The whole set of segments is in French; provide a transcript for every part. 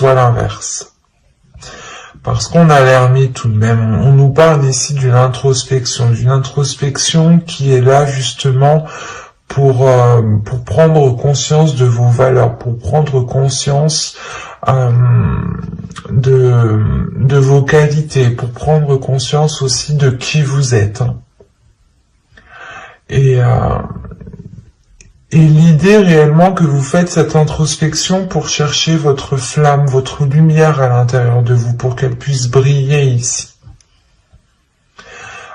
soit l'inverse. Parce qu'on a l'ermite tout de même. On nous parle ici d'une introspection qui est là justement pour prendre conscience de vos valeurs, pour prendre conscience de vos qualités, pour prendre conscience aussi de qui vous êtes. Et l'idée réellement que vous faites cette introspection pour chercher votre flamme, votre lumière à l'intérieur de vous, pour qu'elle puisse briller ici.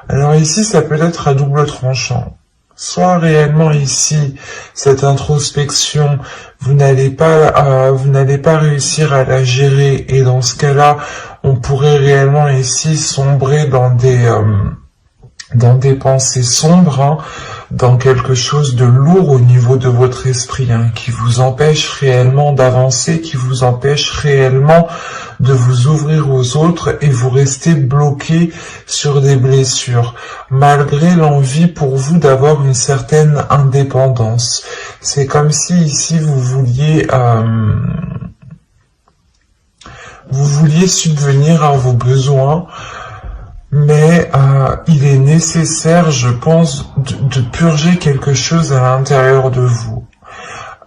Alors ici, ça peut être à double tranchant. Soit réellement ici, cette introspection, vous n'allez pas réussir à la gérer, et dans ce cas-là, on pourrait réellement ici sombrer dans des pensées sombres, dans quelque chose de lourd au niveau de votre esprit, qui vous empêche réellement d'avancer, qui vous empêche réellement de vous ouvrir aux autres, et vous restez bloqué sur des blessures, malgré l'envie pour vous d'avoir une certaine indépendance. C'est comme si ici vous vouliez subvenir à vos besoins, mais il est nécessaire, je pense, de purger quelque chose à l'intérieur de vous,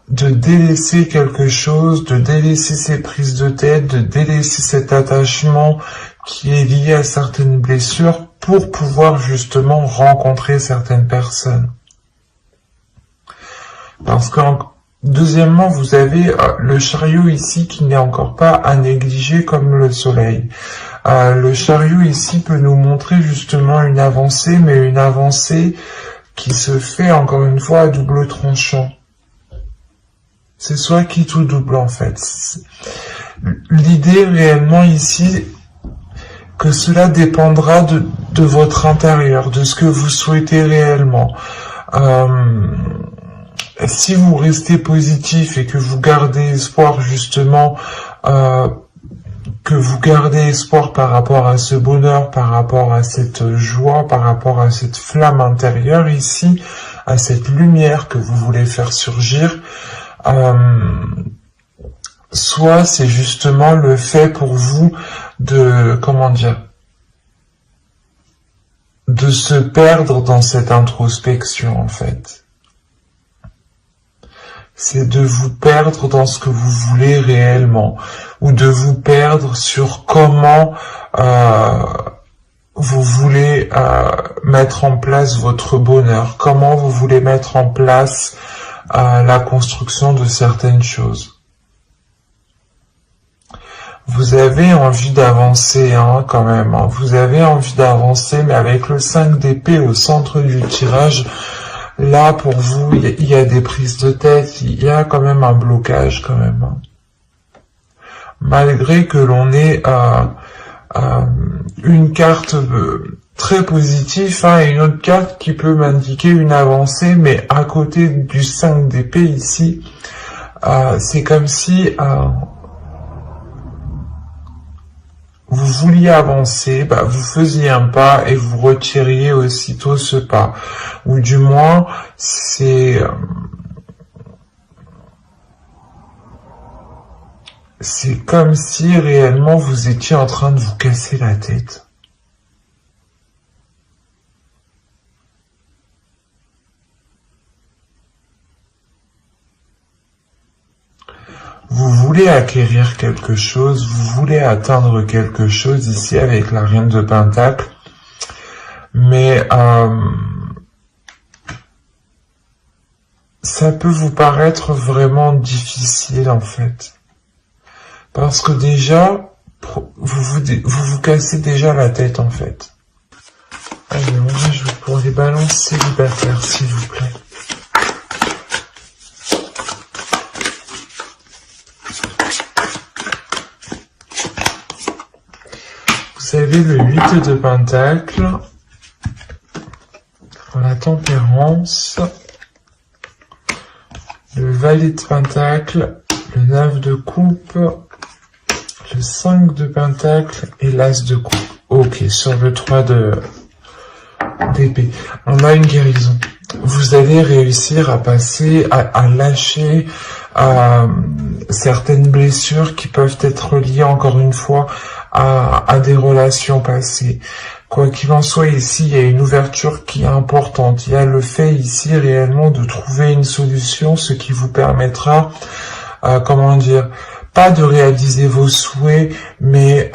de délaisser quelque chose, de délaisser ces prises de tête, de délaisser cet attachement qui est lié à certaines blessures pour pouvoir justement rencontrer certaines personnes. Parce que, deuxièmement, vous avez le chariot ici qui n'est encore pas à négliger comme le soleil. Le chariot ici peut nous montrer justement une avancée, mais une avancée qui se fait encore une fois à double tranchant. C'est soit quitte ou double en fait. L'idée réellement ici, que cela dépendra de votre intérieur, de ce que vous souhaitez réellement. Si vous restez positif et que vous gardez espoir justement, par rapport à ce bonheur, par rapport à cette joie, par rapport à cette flamme intérieure ici, à cette lumière que vous voulez faire surgir, soit c'est justement le fait pour vous de se perdre dans cette introspection en fait. C'est de vous perdre dans ce que vous voulez réellement, ou de vous perdre sur comment vous voulez mettre en place votre bonheur, comment vous voulez mettre en place la construction de certaines choses. Vous avez envie d'avancer quand même, vous avez envie d'avancer, mais avec le 5 d'épée au centre du tirage, là, pour vous, il y a des prises de tête, il y a quand même un blocage quand même. Malgré que l'on ait une carte très positive et une autre carte qui peut m'indiquer une avancée, mais à côté du 5 d'épée ici, c'est comme si vous vouliez avancer, vous faisiez un pas et vous retiriez aussitôt ce pas. Ou du moins, c'est comme si réellement vous étiez en train de vous casser la tête. Vous voulez acquérir quelque chose, vous voulez atteindre quelque chose ici avec la reine de Pentacle, mais ça peut vous paraître vraiment difficile en fait. Parce que déjà, vous cassez déjà la tête en fait. Allez, moi je vais pour les balances célibataires s'il vous plaît. Vous avez le 8 de Pentacle, la Tempérance, le Valet de Pentacle, le 9 de Coupe, le 5 de Pentacle et l'As de Coupe. Ok, sur le 3 d'épée. On a une guérison. Vous allez réussir à passer, à lâcher certaines blessures qui peuvent être liées encore une fois à des relations passées. Quoi qu'il en soit, ici, il y a une ouverture qui est importante. Il y a le fait ici réellement de trouver une solution, ce qui vous permettra, comment dire, pas de réaliser vos souhaits, mais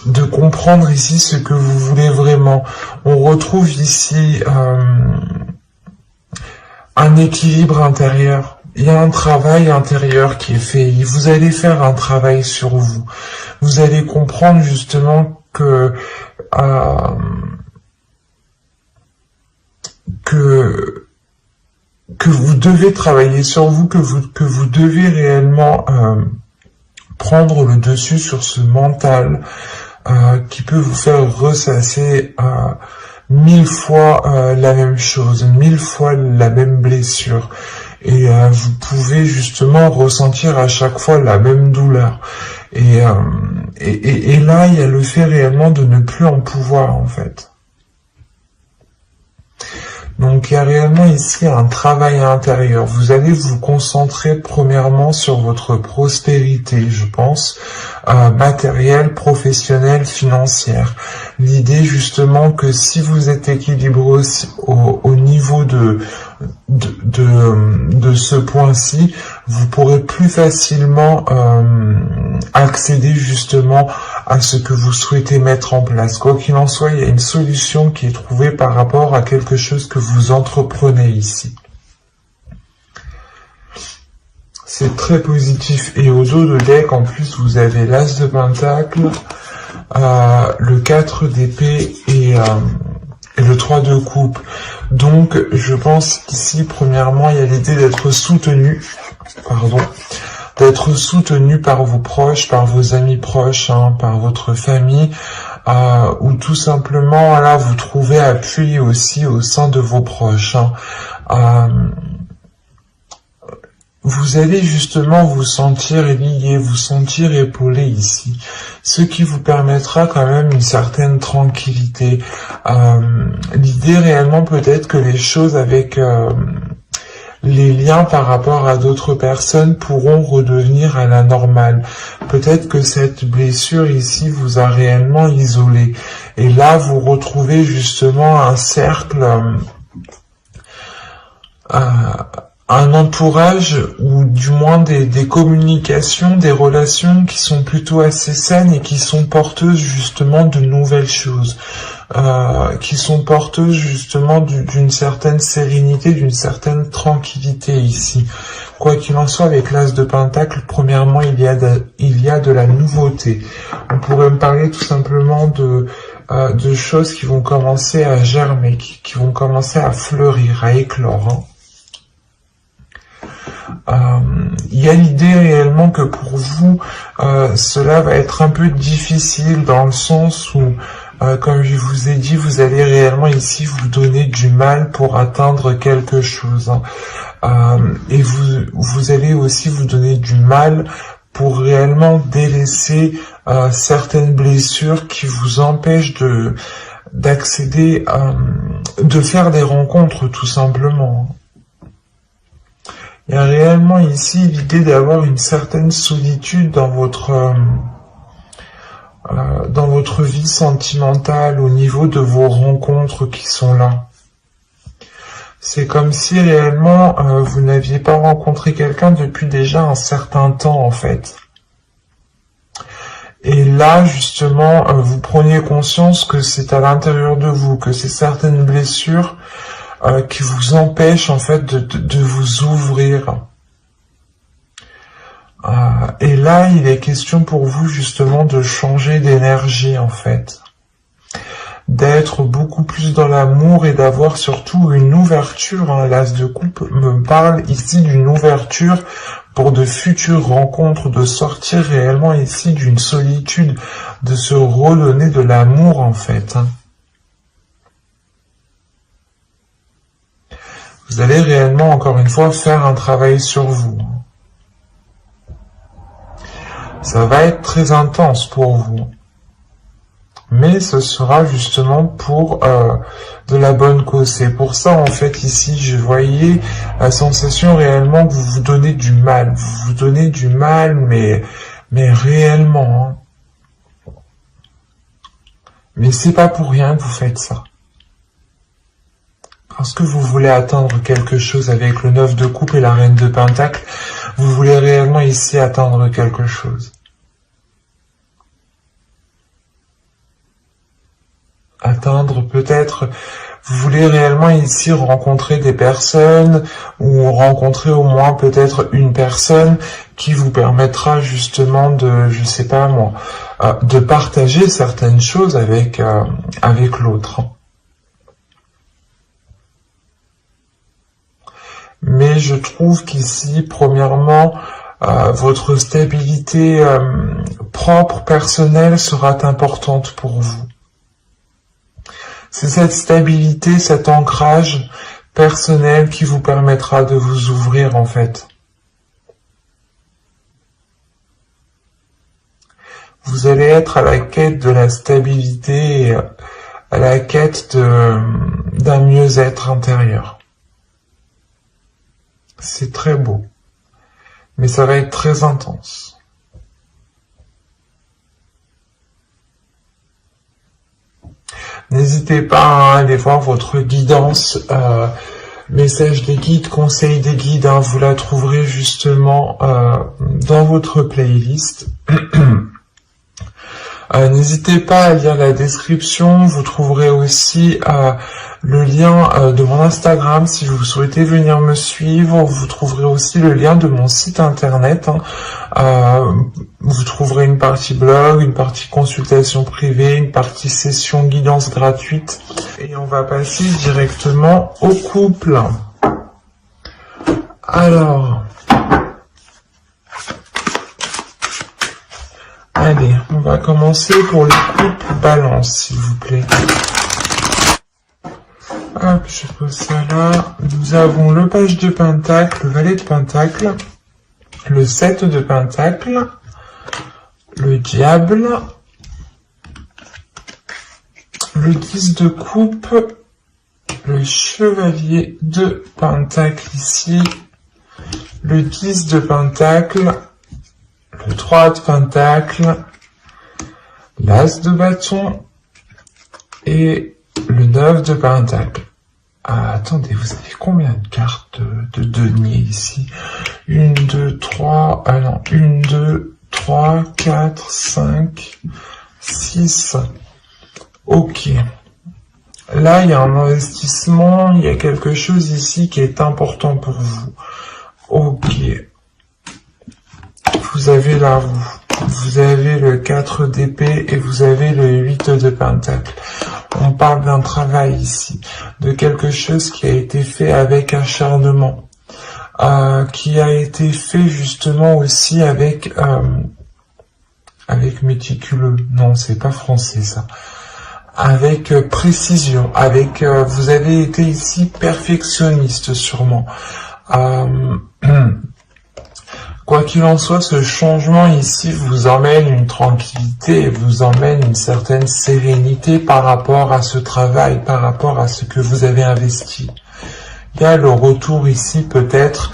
de comprendre ici ce que vous voulez vraiment. On retrouve ici un équilibre intérieur. Il y a un travail intérieur qui est fait. Vous allez faire un travail sur vous. Vous allez comprendre justement que vous devez travailler sur vous, que vous devez réellement prendre le dessus sur ce mental qui peut vous faire ressasser 1000 fois la même chose, 1000 fois la même blessure. Et vous pouvez justement ressentir à chaque fois la même douleur. Et là, il y a le fait réellement de ne plus en pouvoir, en fait. Donc, il y a réellement ici un travail intérieur. Vous allez vous concentrer premièrement sur votre prospérité, je pense, matérielle, professionnelle, financière. L'idée justement que si vous êtes équilibré aussi au niveau de ce point-ci, vous pourrez plus facilement accéder justement à ce que vous souhaitez mettre en place. Quoi qu'il en soit, il y a une solution qui est trouvée par rapport à quelque chose que vous entreprenez ici. C'est très positif. Et au dos de deck, en plus, vous avez l'As de Pentacle, le 4 d'épée et le 3 de coupe. Donc, je pense qu'ici, premièrement, il y a l'idée d'être soutenu, d'être soutenu par vos proches, par vos amis proches, par votre famille, ou tout simplement, là, vous trouvez appui aussi au sein de vos proches. Vous allez justement vous sentir lié, vous sentir épaulé ici, ce qui vous permettra quand même une certaine tranquillité. L'idée réellement peut-être que les choses avec les liens par rapport à d'autres personnes pourront redevenir à la normale. Peut-être que cette blessure ici vous a réellement isolé. Et là, vous retrouvez justement un cercle, un entourage, ou du moins des communications, des relations qui sont plutôt assez saines et qui sont porteuses justement de nouvelles choses. Qui sont porteuses justement d'une certaine sérénité, d'une certaine tranquillité ici. Quoi qu'il en soit, avec l'As de Pentacle, premièrement, il y a de la nouveauté. On pourrait me parler tout simplement de choses qui vont commencer à germer, qui vont commencer à fleurir, à éclore. Il y a l'idée réellement que pour vous, cela va être un peu difficile dans le sens où, comme je vous ai dit, vous allez réellement ici vous donner du mal pour atteindre quelque chose. Et vous allez aussi vous donner du mal pour réellement délaisser certaines blessures qui vous empêchent d'accéder, de faire des rencontres tout simplement. Il y a réellement ici l'idée d'avoir une certaine solitude dans votre vie sentimentale, au niveau de vos rencontres qui sont là. C'est comme si réellement vous n'aviez pas rencontré quelqu'un depuis déjà un certain temps en fait. Et là justement vous preniez conscience que c'est à l'intérieur de vous, que c'est certaines blessures qui vous empêchent en fait de vous ouvrir. Et là, il est question pour vous justement de changer d'énergie en fait. D'être beaucoup plus dans l'amour et d'avoir surtout une ouverture. L'As de coupe me parle ici d'une ouverture pour de futures rencontres, de sortir réellement ici d'une solitude, de se redonner de l'amour en fait. Vous allez réellement, encore une fois, faire un travail sur vous. Ça va être très intense pour vous. mais ce sera justement pour de la bonne cause. C'est pour ça, en fait, ici, je voyais la sensation réellement que vous vous donnez du mal. Vous vous donnez du mal, mais réellement, hein. Mais c'est pas pour rien que vous faites ça. Parce que vous voulez atteindre quelque chose avec le 9 de coupe et la reine de pentacle, vous voulez réellement ici atteindre quelque chose. Atteindre peut-être, vous voulez réellement ici rencontrer des personnes ou rencontrer au moins peut-être une personne qui vous permettra justement de, je sais pas moi, de partager certaines choses avec l'autre. Mais je trouve qu'ici, premièrement, votre stabilité propre, personnelle, sera importante pour vous. C'est cette stabilité, cet ancrage personnel qui vous permettra de vous ouvrir, en fait. Vous allez être à la quête de la stabilité, et à la quête d'un mieux-être intérieur. C'est très beau, mais ça va être très intense. N'hésitez pas à aller voir votre guidance, message des guides, conseil des guides, hein, vous la trouverez justement dans votre playlist. N'hésitez pas à lire la description, vous trouverez aussi le lien de mon Instagram si vous souhaitez venir me suivre, vous trouverez aussi le lien de mon site internet, hein. Vous trouverez une partie blog, une partie consultation privée, une partie session guidance gratuite, et on va passer directement au couple. Alors... Allez, on va commencer pour le couple balance, s'il vous plaît. Hop, je pose ça là. Nous avons le page de pentacle, le valet de pentacle, le 7 de pentacle, le diable, le 10 de coupe, le chevalier de pentacle ici, le 10 de pentacle, le 3 de pentacle, l'as de bâton et le 9 de pentacle. Ah, attendez, vous avez combien de cartes de denier ici? 1, 2, 3, ah non, 1, 2, 3, 4, 5, 6. Ok. Là, il y a un investissement, il y a quelque chose ici qui est important pour vous. Ok. Vous avez la roue, vous avez le 4 d'épée et vous avez le 8 de pentacle. On parle d'un travail ici, de quelque chose qui a été fait avec acharnement, qui a été fait justement aussi avec méticuleux. Non, c'est pas français ça. Avec précision, avec vous avez été ici perfectionniste sûrement. Quoi qu'il en soit, ce changement ici vous emmène une tranquillité et vous emmène une certaine sérénité par rapport à ce travail, par rapport à ce que vous avez investi. Il y a le retour ici peut-être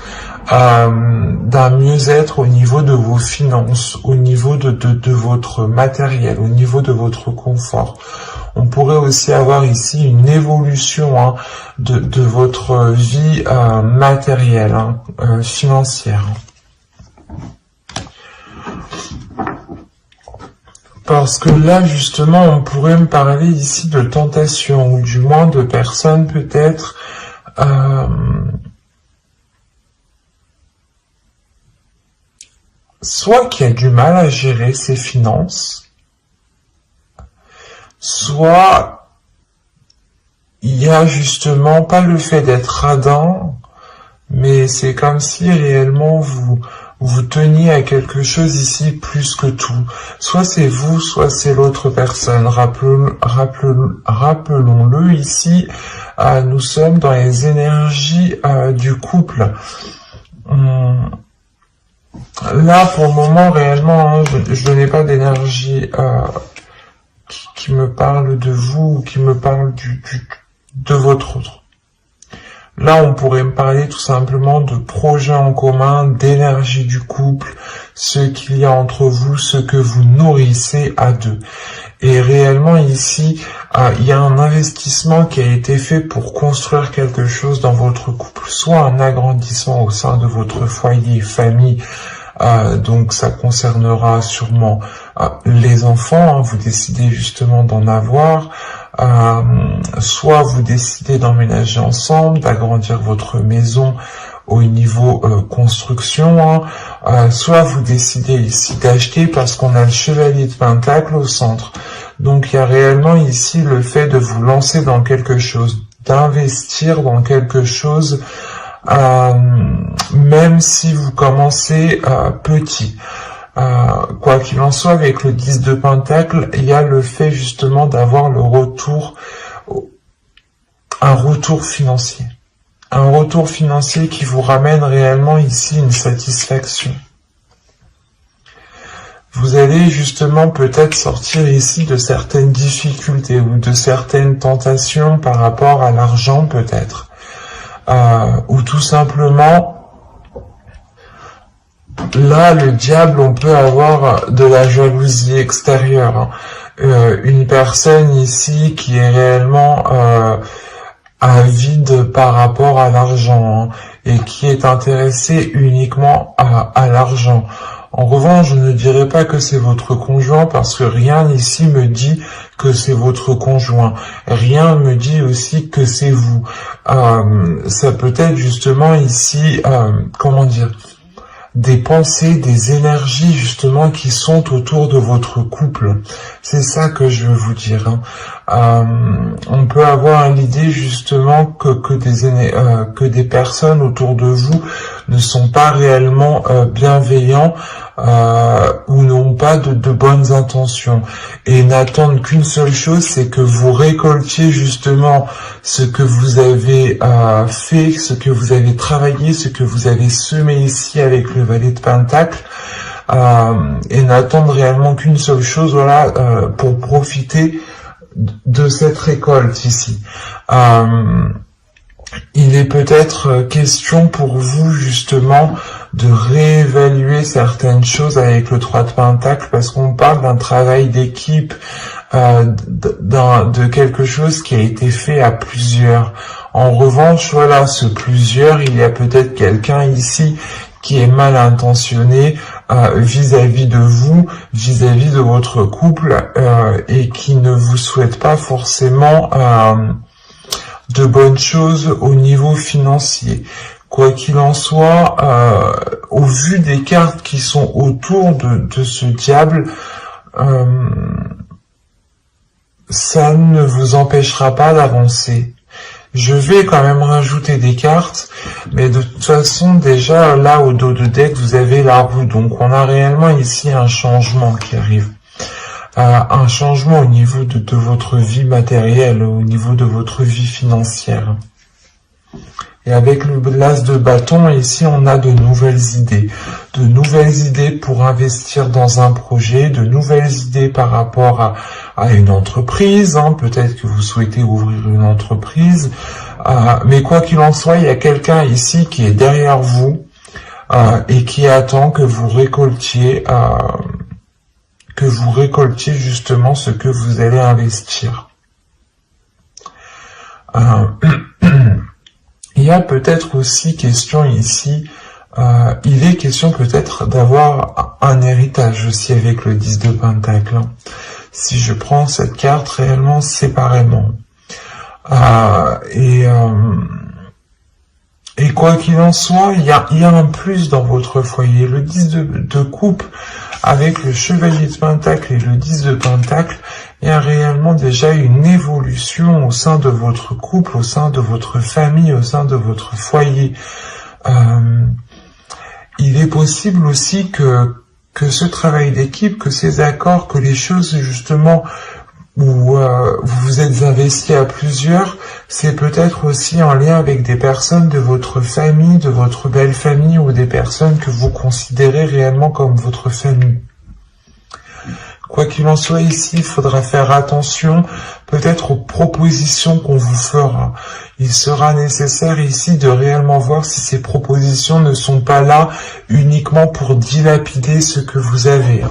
d'un mieux-être au niveau de vos finances, au niveau de votre matériel, au niveau de votre confort. On pourrait aussi avoir ici une évolution hein, de votre vie matérielle, hein, financière. Parce que là, justement, on pourrait me parler ici de tentation, ou du moins de personnes peut-être soit qui a du mal à gérer ses finances, soit il y a justement pas le fait d'être radin, mais c'est comme si réellement vous teniez à quelque chose ici plus que tout. Soit c'est vous, soit c'est l'autre personne. Rappelons-le ici, nous sommes dans les énergies du couple. Là, pour le moment, réellement, hein, je n'ai pas d'énergie qui me parle de vous, ou qui me parle de votre autre. Là, on pourrait me parler tout simplement de projets en commun, d'énergie du couple, ce qu'il y a entre vous, ce que vous nourrissez à deux. Et réellement ici, il y a un investissement qui a été fait pour construire quelque chose dans votre couple, soit un agrandissement au sein de votre foyer, famille. Donc ça concernera sûrement les enfants, hein, vous décidez justement d'en avoir, soit vous décidez d'emménager ensemble, d'agrandir votre maison au niveau construction, hein, soit vous décidez ici d'acheter parce qu'on a le chevalier de Pentacle au centre. Donc il y a réellement ici le fait de vous lancer dans quelque chose, d'investir dans quelque chose, même si vous commencez petit. Quoi qu'il en soit, avec le 10 de Pentacle, il y a le fait justement d'avoir le retour, un retour financier. Un retour financier qui vous ramène réellement ici une satisfaction. Vous allez justement peut-être sortir ici de certaines difficultés ou de certaines tentations par rapport à l'argent peut-être. Ou tout simplement, là, le diable, on peut avoir de la jalousie extérieure. Hein. Une personne ici qui est réellement avide par rapport à l'argent, hein, et qui est intéressée uniquement à l'argent. En revanche, je ne dirais pas que c'est votre conjoint parce que rien ici me dit que c'est votre conjoint. Rien me dit aussi que c'est vous. Ça peut être justement ici, comment dire, des pensées, des énergies justement qui sont autour de votre couple. C'est ça que je veux vous dire. Hein. On peut avoir l'idée justement que des personnes autour de vous ne sont pas réellement bienveillants ou n'ont pas de bonnes intentions et n'attendent qu'une seule chose, c'est que vous récoltiez justement ce que vous avez fait, ce que vous avez travaillé, ce que vous avez semé ici avec le valet de Pentacle, et n'attendent réellement qu'une seule chose, voilà, pour profiter de cette récolte ici. Il est peut-être question pour vous justement de réévaluer certaines choses avec le 3 de Pentacle parce qu'on parle d'un travail d'équipe, de quelque chose qui a été fait à plusieurs. En revanche, voilà, ce plusieurs, il y a peut-être quelqu'un ici qui est mal intentionné vis-à-vis de vous, vis-à-vis de votre couple, et qui ne vous souhaite pas forcément de bonnes choses au niveau financier. Quoi qu'il en soit, au vu des cartes qui sont autour de ce diable, ça ne vous empêchera pas d'avancer. Je vais quand même rajouter des cartes, mais de toute façon, déjà, là, au dos de deck, vous avez la roue. Donc, on a réellement ici un changement qui arrive. Un changement au niveau de votre vie matérielle, au niveau de votre vie financière. Et avec le l'as de bâton, ici, on a de nouvelles idées. De nouvelles idées pour investir dans un projet, de nouvelles idées par rapport à une entreprise. Hein. Peut-être que vous souhaitez ouvrir une entreprise. Mais quoi qu'il en soit, il y a quelqu'un ici qui est derrière vous et qui attend que vous récoltiez justement ce que vous allez investir. Il y a peut-être aussi question ici, il est question peut-être d'avoir un héritage aussi avec le 10 de Pentacle. Hein. Si je prends cette carte réellement séparément. Et quoi qu'il en soit, il y a un plus dans votre foyer. Le 10 de coupe avec le chevalier de Pentacle et le 10 de Pentacle, il y a réellement déjà une évolution au sein de votre couple, au sein de votre famille, au sein de votre foyer. Il est possible aussi que ce travail d'équipe, que ces accords, que les choses justement où vous vous êtes investi à plusieurs, c'est peut-être aussi en lien avec des personnes de votre famille, de votre belle famille, ou des personnes que vous considérez réellement comme votre famille. Quoi qu'il en soit ici, il faudra faire attention peut-être aux propositions qu'on vous fera. Il sera nécessaire ici de réellement voir si ces propositions ne sont pas là uniquement pour dilapider ce que vous avez.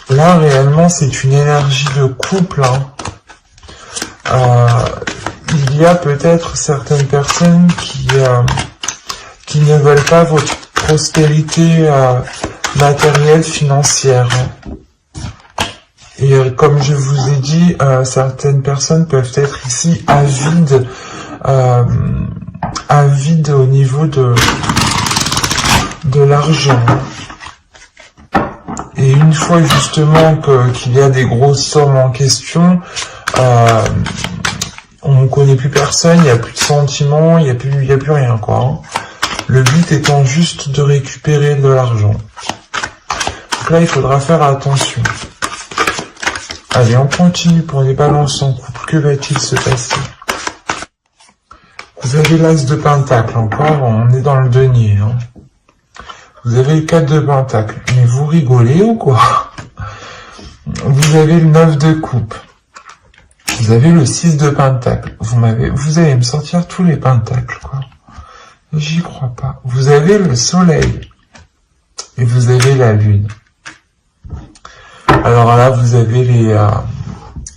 Là, réellement, c'est une énergie de couple. Il y a peut-être certaines personnes qui ne veulent pas votre prospérité matérielle, financière. Et comme je vous ai dit, certaines personnes peuvent être ici avides au niveau de l'argent. Et une fois justement qu'il y a des grosses sommes en question, on ne connaît plus personne, il n'y a plus de sentiments, il n'y a plus rien, quoi. Le but étant juste de récupérer de l'argent. Donc là, il faudra faire attention. Allez, on continue pour les balances en couple. Que va-t-il se passer? Vous avez l'As de Pentacle, encore, on est dans le denier. Vous avez le 4 de Pentacle. Mais vous rigolez ou quoi? Vous avez le 9 de Coupe. Vous avez le 6 de Pentacle. Vous allez me sortir tous les Pentacles, quoi. J'y crois pas. Vous avez le Soleil. Et vous avez la Lune. Alors là, vous avez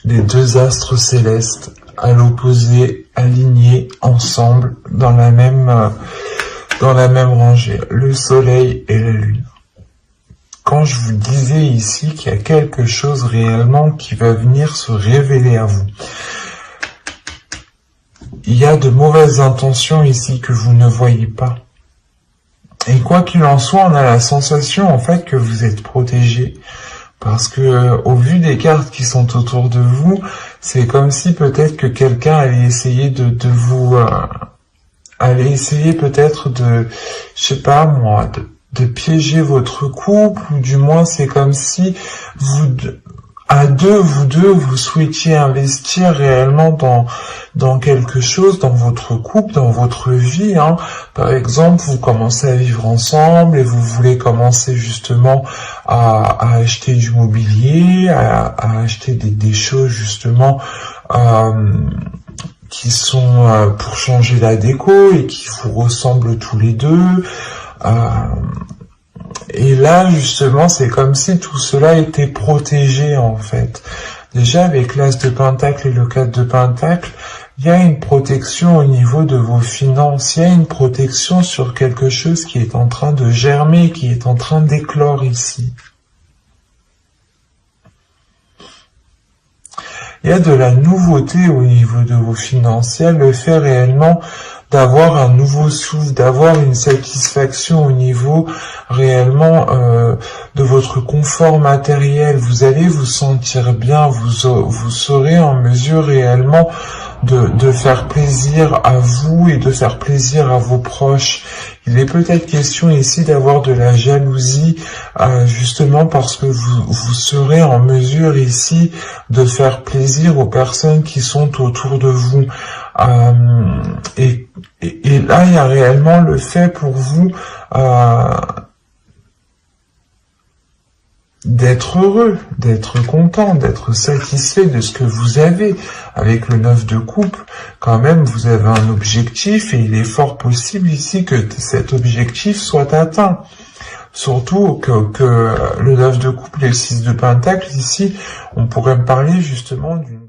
les deux astres célestes à l'opposé, alignés ensemble dans la même rangée, le Soleil et la Lune. Quand je vous disais ici qu'il y a quelque chose réellement qui va venir se révéler à vous, il y a de mauvaises intentions ici que vous ne voyez pas. Et quoi qu'il en soit, on a la sensation en fait que vous êtes protégé. Parce que au vu des cartes qui sont autour de vous, c'est comme si peut-être que quelqu'un allait essayer allait essayer peut-être de, je sais pas moi, de piéger votre couple, ou du moins c'est comme si vous deux, vous souhaitiez investir réellement dans quelque chose, dans votre couple, dans votre vie. Par exemple, vous commencez à vivre ensemble et vous voulez commencer justement à acheter du mobilier, à acheter des choses justement qui sont pour changer la déco et qui vous ressemblent tous les deux. Et là, justement, c'est comme si tout cela était protégé, en fait. Déjà, avec l'As de Pentacle et le 4 de Pentacle, il y a une protection au niveau de vos finances. Il y a une protection sur quelque chose qui est en train de germer, qui est en train d'éclore ici. Il y a de la nouveauté au niveau de vos finances. Il y a le fait réellement d'avoir un nouveau souffle, d'avoir une satisfaction au niveau réellement de votre confort matériel. Vous allez vous sentir bien, vous serez en mesure réellement de faire plaisir à vous et de faire plaisir à vos proches. Il est peut-être question ici d'avoir de la jalousie, justement parce que vous serez en mesure ici de faire plaisir aux personnes qui sont autour de vous. Et là, il y a réellement le fait pour vous d'être heureux, d'être content, d'être satisfait de ce que vous avez. Avec le 9 de coupe, quand même, vous avez un objectif et il est fort possible ici que cet objectif soit atteint. Surtout que le 9 de coupe et le 6 de pentacle, ici, on pourrait me parler justement d'une